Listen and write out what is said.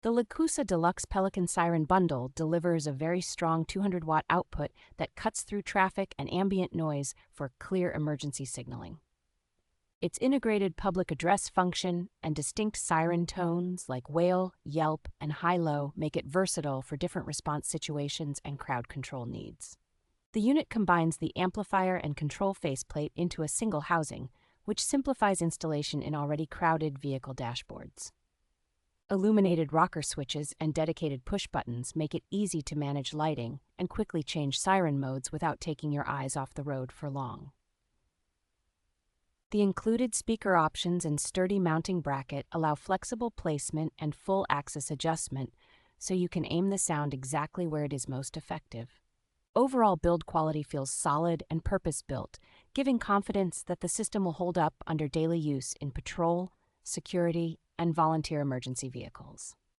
The Ledqusa Deluxe Pelican Siren bundle delivers a very strong 200-watt output that cuts through traffic and ambient noise for clear emergency signaling. Its integrated public address function and distinct siren tones like wail, yelp, and high-low make it versatile for different response situations and crowd control needs. The unit combines the amplifier and control faceplate into a single housing, which simplifies installation in already crowded vehicle dashboards. Illuminated rocker switches and dedicated push buttons make it easy to manage lighting and quickly change siren modes without taking your eyes off the road for long. The included speaker options and sturdy mounting bracket allow flexible placement and full axis adjustment, so you can aim the sound exactly where it is most effective. Overall build quality feels solid and purpose-built, giving confidence that the system will hold up under daily use in patrol, security, and volunteer emergency vehicles.